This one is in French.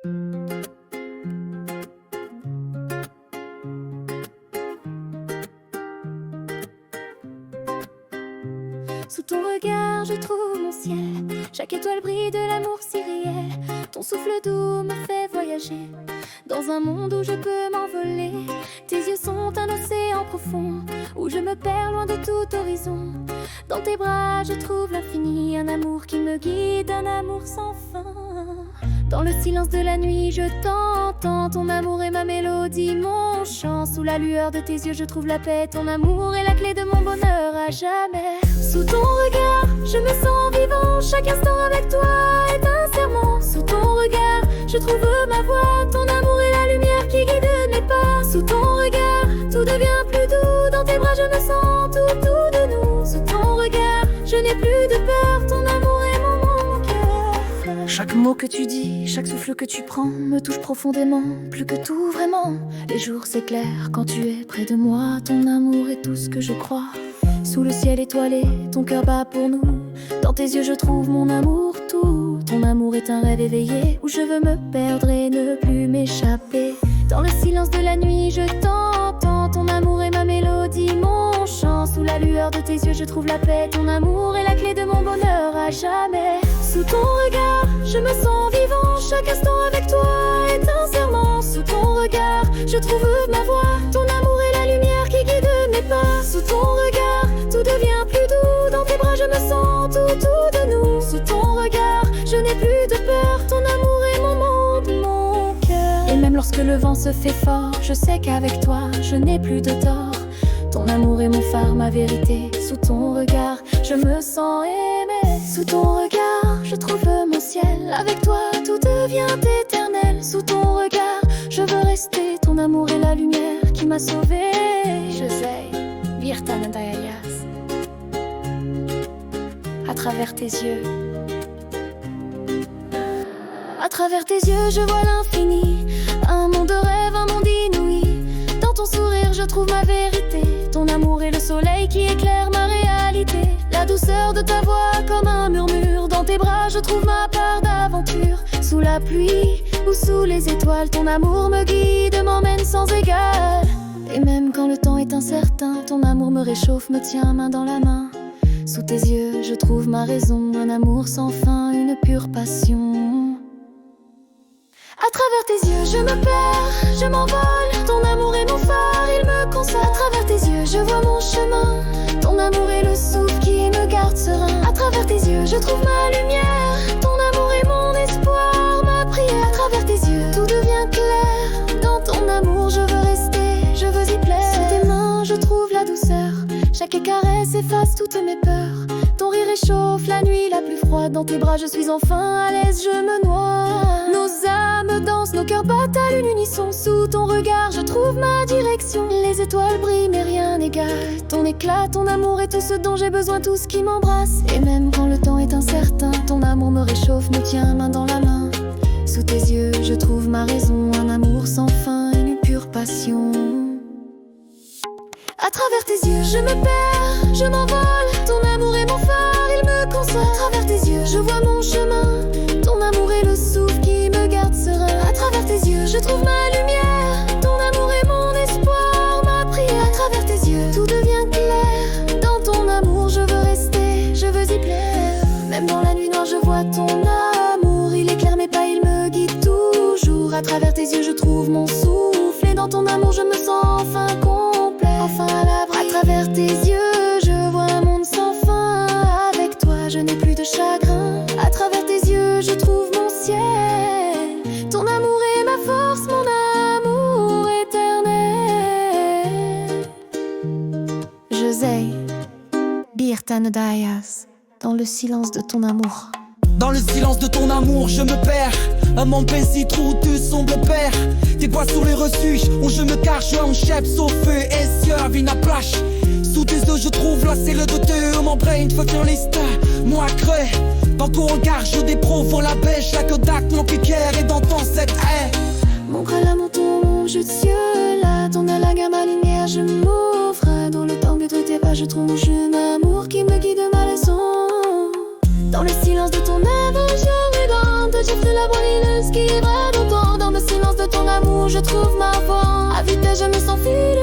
Sous ton regard je trouve mon ciel, chaque étoile brille de l'amour si réel. Ton souffle doux me fait voyager dans un monde où je peux m'envoler. Tes yeux sont un océan profond où je me perds loin de tout horizon. Dans tes bras je trouve l'infini, un amour qui me guide, un amour sans fin. Dans le silence de la nuit je t'entends, ton amour est ma mélodie, mon chant. Sous la lueur de tes yeux je trouve la paix, ton amour est la clé de mon bonheur à jamais. Sous ton regard je me sens vivant, chaque instant avec toi est un serment. Sous ton regard je trouve ma voix, ton amour est la lumière qui guide mes pas. Sous ton regard tout devient plus doux, dans tes bras je me sens tout de nous. Sous ton regard je n'ai plus de peur, ton amour est mon cœur. Chaque mot que tu dis, chaque souffle que tu prends me touche profondément, plus que tout vraiment. Les jours s'éclairent quand tu es près de moi, ton amour est tout ce que je crois. Sous le ciel étoilé, ton cœur bat pour nous. Dans tes yeux je trouve mon amour tout. Ton amour est un rêve éveillé où je veux me perdre et ne plus m'échapper. Dans le silence de la nuit je t'entends, ton amour est ma mélodie, mon chant. Sous la lueur de tes yeux je trouve la paix, ton amour est la clé de mon bonheur à jamais. Sous ton regard je me sens vivant, chaque instant avec toi est un serment. Sous ton regard je trouve ma voix, ton amour est la lumière qui guide mes pas. Sous ton regard tout devient plus doux, dans tes bras je me sens tout de nous. Sous ton regard je n'ai plus de peur, ton amour est mon monde, mon cœur. Et même lorsque le vent se fait fort, je sais qu'avec toi je n'ai plus de tort. Ton amour est mon phare, ma vérité. Sous ton regard je me sens aimée. Sous ton regard je trouve mon ciel, avec toi tout devient éternel. Sous ton regard je veux rester, ton amour est la lumière qui m'a sauvée. Je sais, Virtan Dayas. À travers tes yeux, à travers tes yeux je vois l'infini, un monde de rêve, un monde inouï. Dans ton sourire je trouve ma vérité, ton amour est le soleil qui éclaire ma réalité. La douceur de ta voix comme un murmure, dans tes bras je trouve ma part d'aventure. Sous la pluie ou sous les étoiles, ton amour me guide, m'emmène sans égal. Et même quand le temps est incertain, ton amour me réchauffe, me tient main dans la main. Sous tes yeux je trouve ma raison, un amour sans fin, une pure passion. À travers tes yeux je me perds, je m'envole, ton amour est mon phare, il me console. À travers tes yeux je vois mon chemin, ton amour est le souffle qui me garde serein. À travers tes yeux je trouve ma lumière, ton amour est mon espoir, ma prière. À travers tes yeux tout devient clair, dans ton amour je veux rester, je veux y plaire. Sous tes mains je trouve la douceur, chaque caresse efface toutes mes peurs. Ton rire réchauffe la nuit la plus froide, dans tes bras je suis enfin à l'aise, je me noie. Nos âmes dansent, nos cœurs battent à l'unisson. Sous ton regard je trouve ma direction, les étoiles brillent mais rien n'égale ton éclat. Ton amour est tout ce dont j'ai besoin, tout ce qui m'embrasse. Et même quand le temps est incertain, ton amour me réchauffe, me tient main dans la main. Sous tes yeux je trouve ma raison, un amour sans fin, une pure passion. À travers tes yeux je me perds, je m'envole, ton amour est mon phare, il me console. À travers tes yeux je vois mon chemin, ton amour est le souffle qui me garde serein. À travers tes yeux je trouve ma lumière, ton amour est mon espoir, ma prière. À travers tes yeux tout devient clair, dans ton amour je veux rester, je veux y plaire. Même dans la nuit noire je vois ton amour, il éclaire mes pas, il me guide toujours. À travers tes yeux je trouve mon souffle, et dans ton amour je me sens enfin complet, enfin à l'abri. À travers tes yeux je vois un monde sans fin, avec toi je n'ai plus de chagrin. À travers tes yeux je trouve mon ciel, ton amour est ma force, mon amour éternel. José Birtan Dayas, dans le silence de ton amour. Dans le silence de ton amour je me perds, un monde paisible où tu sembles père. Tes bois sur les refuges où je me cache, un chef au feu et sur la vie n'a plage. Sous tes yeux je trouve la cellule de Dieu, mon brain fucking liste, moi creux. Dans ton regard je déprouve la bêche, la Kodak, mon piqueur et dans ton set haie. Mon bras là, mon ton, mon jeu de cieux là, ton à la gamme, ma lumière, je m'ouvre. Dans le temps de tes pas je trouve mon jeune amour qui me guide ma leçon. Dans le silence de ton évangile, de Jeff de la brûleuse qui ira dans ton où je trouve ma voix. À vitesse je me sens fluide,